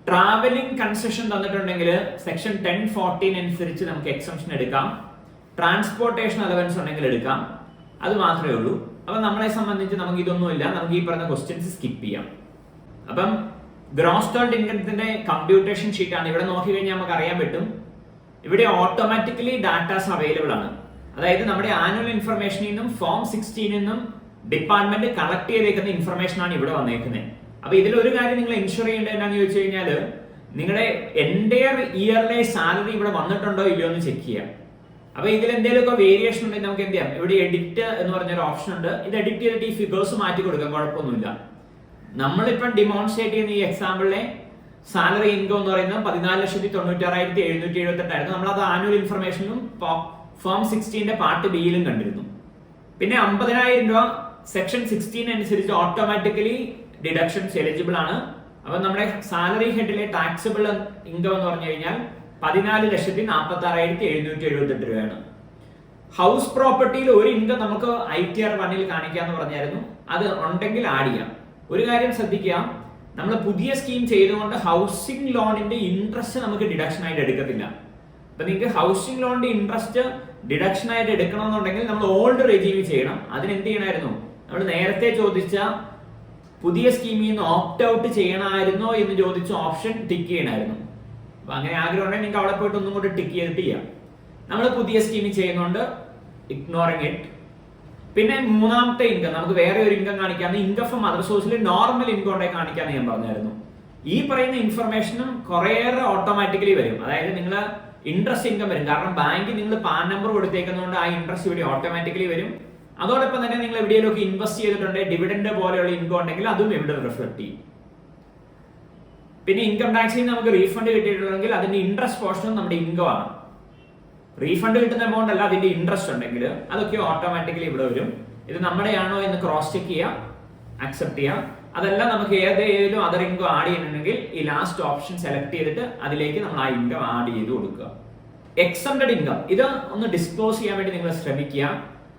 ട്രാവലിംഗ് കൺസെഷൻ തന്നിട്ടുണ്ടെങ്കിൽ സെക്ഷൻ 10(14) അനുസരിച്ച് നമുക്ക് എക്സംഷൻ എടുക്കാം. ട്രാൻസ്പോർട്ടേഷൻ അലവൻസ് ഉണ്ടെങ്കിൽ എടുക്കാം. അത് മാത്രമേ ഉള്ളൂ. അപ്പൊ നമ്മളെ സംബന്ധിച്ച് നമുക്ക് ഇതൊന്നുമില്ല. നമുക്ക് ഈ പറഞ്ഞ ക്വസ്റ്റ്യൻസ് സ്കിപ്പ് ചെയ്യാം. അപ്പം ഗ്രോസ് ടോട്ടൽ ഇൻകത്തിന്റെ കമ്പ്യൂട്ടേഷൻ ഷീറ്റ് ആണ്. ഇവിടെ നോക്കി കഴിഞ്ഞാൽ നമുക്ക് അറിയാൻ പറ്റും, ഇവിടെ ഓട്ടോമാറ്റിക്കലി ഡാറ്റാസ് അവൈലബിൾ ആണ്. അതായത് നമ്മുടെ ആനുവൽ ഇൻഫർമേഷനിൽ നിന്നും ഫോം 16 നിന്നും ഡിപ്പാർട്ട്മെന്റ് കളക്ട് ചെയ്തേക്കുന്ന ഇൻഫർമേഷൻ ആണ് ഇവിടെ വന്നേക്കുന്നത്. അപ്പൊ ഇതിലൊരു കാര്യം നിങ്ങൾ എൻഷുർ ചെയ്യേണ്ടത് എന്താണെന്ന് ചോദിച്ചു കഴിഞ്ഞാൽ, നിങ്ങളുടെ എൻറ്റയർ ഇയറിലെ സാലറി ഇവിടെ വന്നിട്ടുണ്ടോ ഇല്ലയോ എന്ന് ചെക്ക് ചെയ്യാം. അപ്പൊ ഇതിൽ എന്തെങ്കിലുമൊക്കെ വേരിയേഷൻ ഉണ്ടെങ്കിൽ നമുക്ക് എന്ത് ചെയ്യാം, ഇവിടെ എഡിറ്റ് എന്ന് പറഞ്ഞൊരു ഓപ്ഷൻ ഉണ്ട്. ഇത് എഡിറ്റ് ചെയ്തിട്ട് ഈ ഫിഗേഴ്സ് മാറ്റി കൊടുക്കാം, കുഴപ്പമൊന്നുമില്ല. നമ്മളിപ്പം ഡിമോൺസ്ട്രേറ്റ് ചെയ്യുന്ന ഈ എക്സാമ്പിളിലെ സാലറി ഇൻകം എന്ന് പറയുന്നത് 14,96,778 ആയിരുന്നു. നമ്മളത് ആനുവൽ ഇൻഫർമേഷനിലും ഫോം 16 പാർട്ട് ബിയിലും കണ്ടിരുന്നു. പിന്നെ 50,000 രൂപ സെക്ഷൻ 16 അനുസരിച്ച് ഓട്ടോമാറ്റിക്കലി ഡിഡക്ഷൻസ് എലിജിബിൾ ആണ്. അപ്പൊ നമ്മുടെ സാലറി ഹെഡിലെ ടാക്സബിൾ ഇൻകം എന്ന് പറഞ്ഞു കഴിഞ്ഞാൽ 14,46,778 രൂപയാണ്. ഹൗസ് പ്രോപ്പർട്ടിയിൽ ഒരു ഇൻകം നമുക്ക് ITR 1 കാണിക്കാന്ന് പറഞ്ഞായിരുന്നു. അത് ഉണ്ടെങ്കിൽ ആഡ് ചെയ്യാം. ഒരു കാര്യം ശ്രദ്ധിക്കുക, നമ്മൾ പുതിയ സ്കീം ചെയ്തുകൊണ്ട് ഹൗസിംഗ് ലോണിന്റെ ഇൻട്രസ്റ്റ് നമുക്ക് ഡിഡക്ഷൻ ആയിട്ട് എടുക്കത്തില്ല. അപ്പൊ നിങ്ങൾക്ക് ഹൗസിംഗ് ലോണിന്റെ ഇൻട്രസ്റ്റ് ഡിഡക്ഷൻ ആയിട്ട് എടുക്കണമെന്നുണ്ടെങ്കിൽ നമ്മൾ ഓൾഡ് റെജീം ചെയ്യണം. അതിന് എന്ത് ചെയ്യണമായിരുന്നു? നമ്മൾ നേരത്തെ ചോദിച്ച പുതിയ സ്കീമിൽ നിന്ന് ഓപ്റ്റ് ഔട്ട് ചെയ്യണമായിരുന്നോ എന്ന് ചോദിച്ച ഓപ്ഷൻ ടിക്ക് ചെയ്യണമായിരുന്നു. അപ്പൊ അങ്ങനെ ആഗ്രഹം ഉണ്ടെങ്കിൽ നിങ്ങൾക്ക് അവിടെ പോയിട്ട് ഒന്നും കൂടി ടിക്ക് ചെയ്തിട്ട് ചെയ്യാം. നമ്മൾ പുതിയ സ്കീമിൽ ചെയ്യുന്നുണ്ട്, ഇഗ്നോറിങ് ഇറ്റ്. പിന്നെ മൂന്നാമത്തെ ഇൻകം, നമുക്ക് വേറെ ഒരു ഇൻകം കാണിക്കാന്ന്, ഇൻകം ഫ്രം അതർ സോഴ്സിൽ നോർമൽ ഇൻകം ഉണ്ടായി കാണിക്കാന്ന് ഞാൻ പറഞ്ഞായിരുന്നു. ഈ പറയുന്ന ഇൻഫർമേഷനും കുറേയേറെ ഓട്ടോമാറ്റിക്കലി വരും. അതായത് നിങ്ങൾ ഇൻട്രസ്റ്റ് ഇൻകം വരും. കാരണം ബാങ്കിൽ നിങ്ങൾ പാൻ നമ്പർ കൊടുത്തേക്കുന്നതുകൊണ്ട് ആ ഇൻട്രസ്റ്റ് ഇവിടെ ഓട്ടോമാറ്റിക്കലി വരും. അതോടൊപ്പം തന്നെ നിങ്ങൾ എവിടെയെങ്കിലും ഇൻവെസ്റ്റ് ചെയ്തിട്ടുണ്ട്, ഡിവിഡൻഡ് പോലെയുള്ള ഇൻകം ഉണ്ടെങ്കിൽ അതും ഇവിടെ റിഫ്ലക്ട് ചെയ്യും. പിന്നെ ഇൻകം ടാക്സിൽ നമുക്ക് റീഫണ്ട് കിട്ടിയിട്ടുണ്ടെങ്കിൽ അതിന്റെ ഇൻട്രസ്റ്റ് പോർഷനും നമ്മുടെ ഇൻകം ആണ്. റീഫണ്ട് കിട്ടുന്ന എമൗണ്ട് അല്ല, അതിന്റെ ഇൻട്രസ്റ്റ് ഉണ്ടെങ്കിൽ അതൊക്കെ ഓട്ടോമാറ്റിക്കലി ഇവിടെ വരും. ഇത് നമ്മുടെയാണോ എന്ന് ക്രോസ് ചെക്ക് ചെയ്യുക, അക്സെപ്റ്റ് ചെയ്യുക. അതല്ല നമുക്ക് ഏതെങ്കിലും അതർ ഇൻകം ആഡ് ചെയ്യുന്നുണ്ടെങ്കിൽ ഈ ലാസ്റ്റ് ഓപ്ഷൻ സെലക്ട് ചെയ്തിട്ട് അതിലേക്ക് നമ്മൾ ആ ഇൻകം ആഡ് ചെയ്ത് കൊടുക്കുക. എക്സംപ്റ്റഡ് ഇൻകം, ഇത് ഒന്ന് ഡിസ്ക്ലോസ് ചെയ്യാൻ വേണ്ടി നിങ്ങൾ ശ്രമിക്കുക.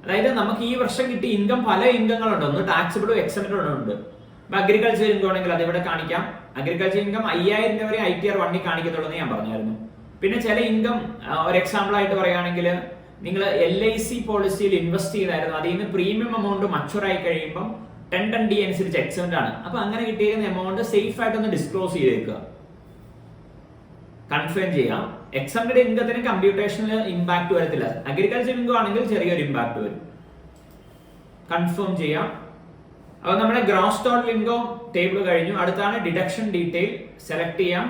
അതായത് നമുക്ക് ഈ വർഷം കിട്ടിയ ഇൻകം പല ഇൻകങ്ങളുണ്ട്. ഒന്ന് ടാക്സബിളും എക്സംപ്റ്റഡും ഉണ്ട്. അഗ്രികൾച്ചർ ഇൻകം ആണെങ്കിൽ അത് ഇവിടെ കാണിക്കാം. അഗ്രികൾച്ചർ ഇൻകം 5,000 രൂപ വരെ ITR 1 കാണിക്കത്തുള്ളൂ എന്ന് ഞാൻ പറഞ്ഞായിരുന്നു. പിന്നെ ചില ഇൻകം, ഒരു എക്സാമ്പിൾ ആയിട്ട് പറയുകയാണെങ്കിൽ നിങ്ങൾ LIC പോളിസിയിൽ ഇൻവെസ്റ്റ് ചെയ്തായിരുന്നു, അതിൽ നിന്ന് പ്രീമിയം എമൗണ്ട് മച്ചുവർ ആയി കഴിയുമ്പോൾ 10(10D) അനുസരിച്ച് എക്സെപ്റ്റ് ആണ്. അപ്പൊ അങ്ങനെ കിട്ടിയിരുന്ന എമൗണ്ട് സേഫ് ആയിട്ടൊന്ന് ഡിസ്ക്ലോസ് ചെയ്തേക്കുക, കൺഫേം ചെയ്യാം. എക്സംപ്റ്റഡ് ഇൻകത്തിന് കമ്പ്യൂട്ടേഷനിൽ ഇമ്പാക്ട് വരത്തില്ല. അഗ്രികൾച്ചർ ഇൻകം ആണെങ്കിൽ ചെറിയൊരു ഇമ്പാക്ട് വരും. കൺഫേം ചെയ്യാം. അപ്പൊ നമ്മുടെ ഗ്രോസ് ടോട്ടൽ ഇൻകം ടേബിൾ കഴിഞ്ഞു. അടുത്താണ് ഡിഡക്ഷൻ ഡീറ്റെയിൽ. സെലക്ട് ചെയ്യാം.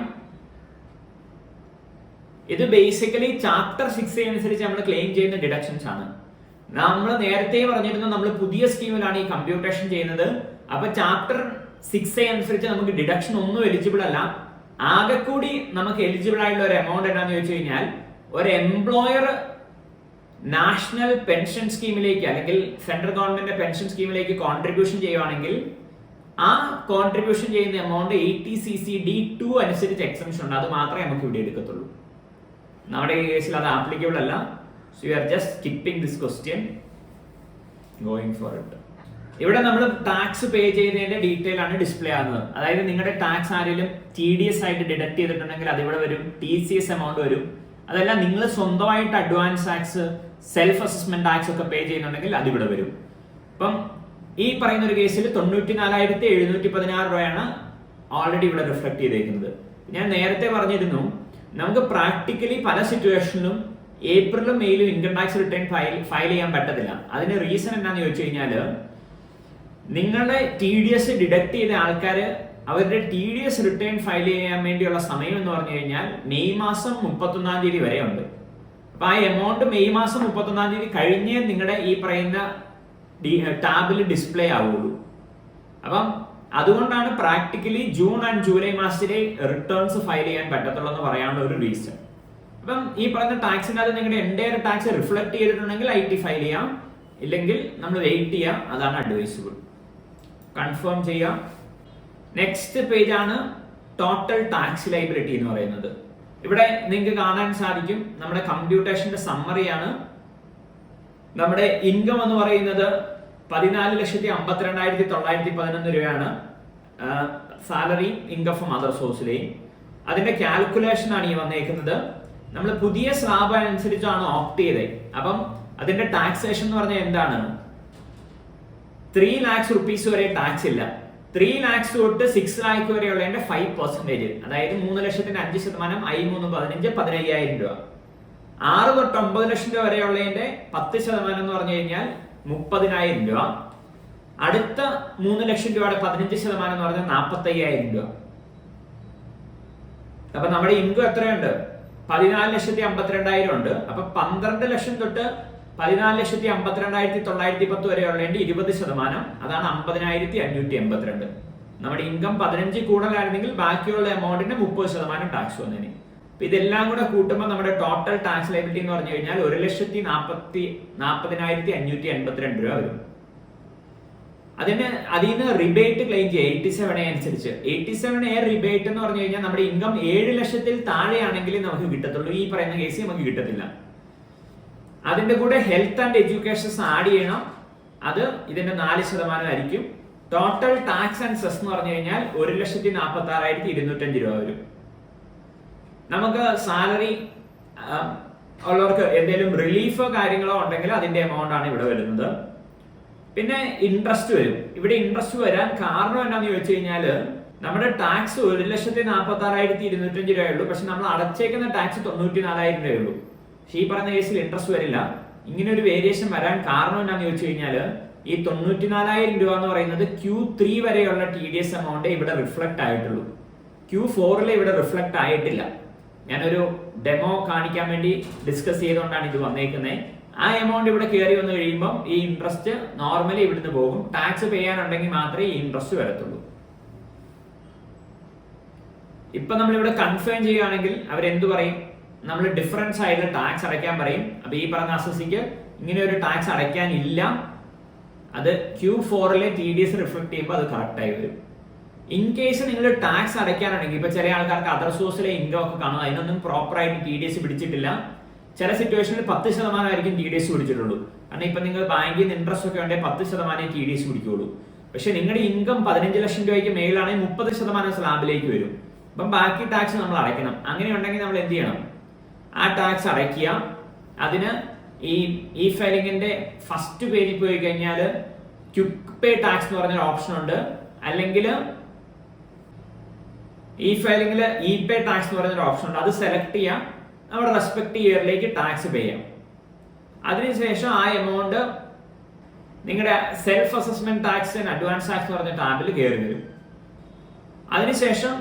ഇത് ബേസിക്കലി ചാപ്റ്റർ 6 അനുസരിച്ച് നമ്മൾ ക്ലെയിം ചെയ്യുന്ന ഡിഡക്ഷൻസ് ആണ്. നമ്മൾ നേരത്തെ പറഞ്ഞിരുന്നു നമ്മൾ പുതിയ സ്കീമിലാണ് ഈ കമ്പ്യൂട്ടേഷൻ ചെയ്യുന്നത്. അപ്പൊ ചാപ്റ്റർ 6 അനുസരിച്ച് നമുക്ക് ഡിഡക്ഷൻ ഒന്നും എലിജിബിൾ അല്ല. ആകെ കൂടി നമുക്ക് എലിജിബിൾ ആയിട്ടുള്ള ഒരു എമൗണ്ട് എന്താണെന്ന് ചോദിച്ചു കഴിഞ്ഞാൽ, ഒരു എംപ്ലോയർ നാഷണൽ പെൻഷൻ സ്കീമിലേക്ക് അല്ലെങ്കിൽ സെൻട്രൽ ഗവൺമെന്റ് പെൻഷൻ സ്കീമിലേക്ക് കോൺട്രിബ്യൂഷൻ ചെയ്യുവാണെങ്കിൽ ആ കോൺട്രിബ്യൂഷൻ ചെയ്യുന്ന എമൗണ്ട് 80CC(d)(2) അനുസരിച്ച് എക്സംഷൻ ഉണ്ട്. അത് മാത്രമേ നമുക്ക് ഇവിടെ എടുക്കത്തുള്ളൂ. നമ്മുടെ കേസിൽ അത് ആപ്ലിക്കബിൾ അല്ല. So you are just skipping this question, going for it. ഇവിടെ നമ്മൾ ടാക്സ് പേ ചെയ്തതിന്റെ ഡീറ്റെയിൽ ആണ് ഡിസ്പ്ലേ ആകുന്നത്. അതായത് നിങ്ങളുടെ ടാക്സ് ആരെങ്കിലും TDS ആയിട്ട് ഡിഡക്ട് ചെയ്തിട്ടുണ്ടെങ്കിൽ അത് ഇവിടെ വരും. TCS എമൗണ്ട് വരും. അതല്ല നിങ്ങൾ സ്വന്തമായിട്ട് advance tax, self assessment tax ഒക്കെ പേ ചെയ്യുന്നുണ്ടെങ്കിൽ അതിവിടെ വരും. അപ്പം ഈ പറയുന്ന ഒരു കേസിൽ 94,716 രൂപയാണ് ഓൾറെഡി ഇവിടെ റിഫ്ലക്ട് ചെയ്തേക്കുന്നത്. ഞാൻ നേരത്തെ പറഞ്ഞിരുന്നു നമുക്ക് പ്രാക്ടിക്കലി പല സിറ്റുവേഷനിലും ഏപ്രിലും മെയിലും ഇൻകം ടാക്സ് റിട്ടേൺ ഫയൽ ചെയ്യാൻ പറ്റത്തില്ല. അതിന് റീസൺ എന്താണെന്ന് ചോദിച്ചു കഴിഞ്ഞാൽ, നിങ്ങളുടെ TDS ഡിഡക്ട് ചെയ്ത ആൾക്കാർ അവരുടെ TDS റിട്ടേൺ ഫയൽ ചെയ്യാൻ വേണ്ടിയുള്ള സമയം എന്ന് പറഞ്ഞു കഴിഞ്ഞാൽ മെയ് മാസം 31-ാം തീയതി വരെ ഉണ്ട്. അപ്പൊ ആ എമൗണ്ട് മെയ് മാസം 31-ാം തീയതി കഴിഞ്ഞേ നിങ്ങളുടെ ഈ പറയുന്ന ടാബിൽ ഡിസ്പ്ലേ ആവുള്ളൂ. അപ്പം അതുകൊണ്ടാണ് പ്രാക്ടിക്കലി ജൂൺ ആൻഡ് ജൂലൈ മാസത്തിലെ റിട്ടേൺസ് ഫയൽ ചെയ്യാൻ പറ്റത്തുള്ളൂ എന്ന് പറയാനുള്ള ഒരു റീസൺ. അപ്പം ഈ പറയുന്ന ടാക്സിൻ്റെ അത് നിങ്ങളുടെ എൻ്റയർ ടാക്സ് റിഫ്ലക്ട് ചെയ്തിട്ടുണ്ടെങ്കിൽ IT ഫയൽ ചെയ്യാം, ഇല്ലെങ്കിൽ നമ്മൾ വെയിറ്റ് ചെയ്യാം. അതാണ് അഡ്വൈസബിൾ. കൺഫേം ചെയ്യാം. നെക്സ്റ്റ് പേജ് ആണ് ടോട്ടൽ ടാക്സ് ലൈബിലിറ്റി എന്ന് പറയുന്നത്. ഇവിടെ നിങ്ങൾക്ക് കാണാൻ സാധിക്കും നമ്മുടെ കമ്പ്യൂട്ടേഷന്റെ സമ്മറിയാണ്. നമ്മുടെ ഇൻകം എന്ന് പറയുന്നത് 14,52,911 രൂപയാണ്. സാലറി ഇൻകം ഫ്രം അതർ സോഴ്സിലെയും അതിന്റെ കാൽക്കുലേഷൻ ആണ് ഈ വന്നേക്കുന്നത്. നമ്മൾ പുതിയ സ്ലാബ് അനുസരിച്ചാണ് ഓപ്റ്റ് ചെയ്തത്. അപ്പം അതിന്റെ ടാക്സേഷൻ എന്ന് പറഞ്ഞാൽ എന്താണ്? 3 lakhs rupees വരെ ടാക്സ് ഇല്ല. 3 lakhs തൊട്ട് 6 lakh വരെയുള്ളതിന്റെ 5%, അതായത് 3,05,000%, I3 15, 15,000 രൂപ. 6 തൊട്ട് 9 ലക്ഷം രൂപ വരെയുള്ളതിന്റെ 10% എന്ന് പറഞ്ഞു കഴിഞ്ഞാൽ 30,000 രൂപ. അടുത്ത 3 ലക്ഷം രൂപയുടെ 15% എന്ന് പറഞ്ഞാൽ 45,000 രൂപ. അപ്പൊ നമ്മുടെ ഇൻകം എത്രയുണ്ട്? 14,52,000 ഉണ്ട്. അപ്പൊ 12 ലക്ഷം തൊട്ട് 14,52,910 വരെയുള്ളതിന്റെ 20%, അതാണ് 50,582. നമ്മുടെ ഇൻകം 15 കൂടുതലായിരുന്നെങ്കിൽ ബാക്കിയുള്ള എമൗണ്ടിന് 30% ടാക്സ് വന്നേനെ. അപ്പൊ ഇതെല്ലാം കൂടെ കൂട്ടുമ്പോൾ നമ്മുടെ ടോട്ടൽ ടാക്സ് ലയബിലിറ്റി എന്ന് പറഞ്ഞു കഴിഞ്ഞാൽ 1,40,582 രൂപ വരും. അതിൽ നിന്ന് റിബേറ്റ് ക്ലെയിം ചെയ്യുക 87A അനുസരിച്ച്. 87A റിബേറ്റ് എന്ന് പറഞ്ഞു കഴിഞ്ഞാൽ നമ്മുടെ ഇൻകം 7 ലക്ഷത്തിൽ താഴെയാണെങ്കിൽ നമുക്ക് കിട്ടത്തുള്ളൂ. ഈ പറയുന്ന കേസ് നമുക്ക് കിട്ടത്തില്ല. അതിന്റെ കൂടെ ഹെൽത്ത് ആൻഡ് എഡ്യൂക്കേഷൻസ് ആഡ് ചെയ്യണം. അത് ഇതിന്റെ 4% ആയിരിക്കും. ടോട്ടൽ ടാക്സ് ആൻഡ് സെസ് എന്ന് പറഞ്ഞു കഴിഞ്ഞാൽ 1,46,205 രൂപ വരും. നമുക്ക് സാലറി ഉള്ളവർക്ക് എന്തെങ്കിലും റിലീഫോ കാര്യങ്ങളോ ഉണ്ടെങ്കിൽ അതിന്റെ എമൗണ്ട് ആണ് ഇവിടെ വരുന്നത്. പിന്നെ ഇൻട്രസ്റ്റ് വരും. ഇവിടെ ഇൻട്രസ്റ്റ് വരാൻ കാരണം എന്താണെന്ന് ചോദിച്ചു കഴിഞ്ഞാൽ നമ്മുടെ ടാക്സ് 1,46,205 രൂപയുള്ളൂ. പക്ഷെ നമ്മൾ അടച്ചേക്കുന്ന ടാക്സ് 94,000 രൂപയുള്ളൂ. പക്ഷെ ഈ പറഞ്ഞ കേസിൽ ഇൻട്രസ്റ്റ് വരില്ല. ഇങ്ങനെ ഒരു വേരിയേഷൻ വരാൻ കാരണം എന്താണെന്ന് ചോദിച്ചു കഴിഞ്ഞാൽ ഈ 94,000 രൂപ എന്ന് പറയുന്നത് Q3 വരെയുള്ള TDS എമൗണ്ട് ഇവിടെ റിഫ്ലക്ട് ആയിട്ടുള്ളൂ. Q4 ഇവിടെ റിഫ്ലക്ട് ആയിട്ടില്ല. ഞാനൊരു ഡെമോ കാണിക്കാൻ വേണ്ടി ഡിസ്കസ് ചെയ്തുകൊണ്ടാണ് ഇത് വന്നേക്കുന്നത്. ആ എമൗണ്ട് ഇവിടെ കയറി വന്നു കഴിയുമ്പോൾ ഈ ഇൻട്രസ്റ്റ് നോർമലി ഇവിടുന്ന് പോകും. ടാക്സ് പേ ചെയ്യാനുണ്ടെങ്കിൽ മാത്രമേ ഈ ഇൻട്രസ്റ്റ് വരത്തുള്ളൂ. ഇപ്പൊ നമ്മളിവിടെ കൺഫേം ചെയ്യുകയാണെങ്കിൽ അവരെന്ത് പറയും? നമ്മൾ ഡിഫറൻസ് ആയിട്ട് ടാക്സ് അടയ്ക്കാൻ പറയും. അപ്പൊ ഈ പറഞ്ഞ അസസിക്ക് ഇങ്ങനെ ഒരു ടാക്സ് അടയ്ക്കാനില്ല. അത് Q4 TDS റിഫ്ലക്ട് ചെയ്യുമ്പോൾ അത് കറക്റ്റ് ആയി വരും. ഇൻ കേസ് നിങ്ങൾ ടാക്സ് അടയ്ക്കാനാണെങ്കിൽ ഇപ്പൊ ചില ആൾക്കാർക്ക് അതർ സോഴ്സിലെ ഇൻകം ഒക്കെ കാണും, അതിനൊന്നും പ്രോപ്പർ ആയിട്ട് TDS പിടിച്ചിട്ടില്ല. ചില സിറ്റുവേഷനിൽ 10% ആയിരിക്കും TDS പിടിച്ചിട്ടുള്ളൂ. കാരണം ഇപ്പൊ നിങ്ങൾ ബാങ്കിൽ നിന്ന് ഇൻട്രസ്റ്റ് ഒക്കെ ഉണ്ടെങ്കിൽ 10% TDS പിടിക്കുള്ളൂ. പക്ഷെ നിങ്ങളുടെ ഇൻകം 15 ലക്ഷം രൂപയ്ക്ക് മേലാണെങ്കിൽ 30% സ്ലാബിലേക്ക് വരും. അപ്പം ബാക്കി ടാക്സ് നമ്മൾ അടയ്ക്കണം. അങ്ങനെ ഉണ്ടെങ്കിൽ നമ്മൾ എന്ത് ചെയ്യണം? ആ ടാക്സ് അടയ്ക്കുക. അതിന് ഈ ഫയലിംഗിന്റെ ഫസ്റ്റ് പേജിൽ പോയി കഴിഞ്ഞാൽ ക്വിക്ക് പേ ടാക്സ് എന്ന് പറഞ്ഞൊരു ഓപ്ഷൻ ഉണ്ട്. അല്ലെങ്കിൽ ഈ ഫയലിംഗിൽ ഇ പേ ടാക്സ് എന്ന് പറഞ്ഞൊരു ഓപ്ഷൻ ഉണ്ട്. അത് സെലക്ട് ചെയ്യാം. നമ്മുടെ റെസ്പെക്ട് ഇയറിലേക്ക് ടാക്സ് പേ ചെയ്യാം. അതിനുശേഷം ആ എമൗണ്ട് നിങ്ങളുടെ self assessment tax and advance tax എന്ന് പറഞ്ഞ ടാബിൽ കയറി വരും. അതിനുശേഷം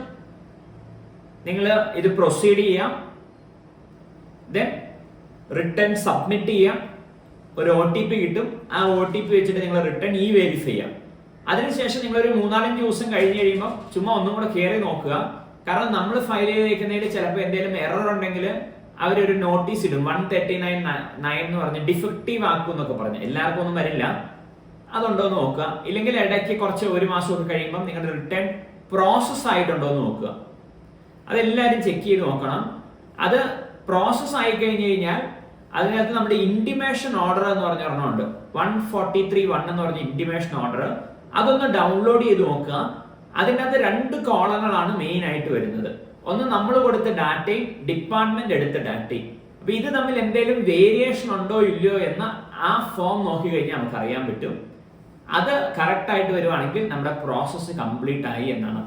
നിങ്ങൾ ഇത് പ്രൊസീഡ് ചെയ്യാം. ദെൻ റിട്ടേൺ സബ്മിറ്റ് ചെയ്യാം. ഒരു OTP കിട്ടും. ആ OTP വെച്ചിട്ട് നിങ്ങൾ റിട്ടേൺ വെരിഫൈ ചെയ്യാം. അതിനുശേഷം നിങ്ങൾ ഒരു 3-4 ദിവസം കഴിഞ്ഞ് കഴിയുമ്പോൾ ചുമ്മാ ഒന്നും കൂടെ കയറി നോക്കുക. കാരണം നമ്മൾ ഫയൽ ചെയ്തേക്കുന്നതിൽ ചിലപ്പോൾ എന്തെങ്കിലും എറർ ഉണ്ടെങ്കിൽ അവരൊരു നോട്ടീസ് ഇടും 139(9) എന്ന് പറഞ്ഞ് ഡിഫക്റ്റീവ് ആക്കും എന്നൊക്കെ പറഞ്ഞ്. എല്ലാവർക്കും ഒന്നും വരില്ല. അതുണ്ടോ എന്ന് നോക്കുക. ഇല്ലെങ്കിൽ ഇടയ്ക്ക് കുറച്ച് 1 മാസമൊക്കെ കഴിയുമ്പോൾ നിങ്ങളുടെ റിട്ടേൺ പ്രോസസ് ആയിട്ടുണ്ടോ എന്ന് നോക്കുക. അതെല്ലാവരും ചെക്ക് ചെയ്ത് നോക്കണം. അത് പ്രോസസ് ആയി കഴിഞ്ഞ് കഴിഞ്ഞാൽ അതിനകത്ത് നമ്മുടെ ഇന്റിമേഷൻ ഓർഡർ എന്ന് പറഞ്ഞ ഒരെണ്ണമുണ്ട്. 143(1) എന്ന് പറഞ്ഞ ഇന്റിമേഷൻ ഓർഡർ. അതൊന്ന് ഡൗൺലോഡ് ചെയ്ത് നോക്കുക. അതിനകത്ത് 2 കോളങ്ങളാണ് മെയിൻ ആയിട്ട് വരുന്നത്. ഒന്ന് നമ്മൾ കൊടുത്ത ഡാറ്റയും ഡിപ്പാർട്ട്മെന്റ് എടുത്ത ഡാറ്റയും. അപ്പൊ ഇത് തമ്മിൽ എന്തെങ്കിലും വേരിയേഷൻ ഉണ്ടോ ഇല്ലയോ എന്ന ആ ഫോം നോക്കി കഴിഞ്ഞാൽ നമുക്ക് അറിയാൻ പറ്റും. അത് കറക്റ്റ് ആയിട്ട് വരുവാണെങ്കിൽ നമ്മുടെ പ്രോസസ്സ് കംപ്ലീറ്റ് ആയി എന്നാണ്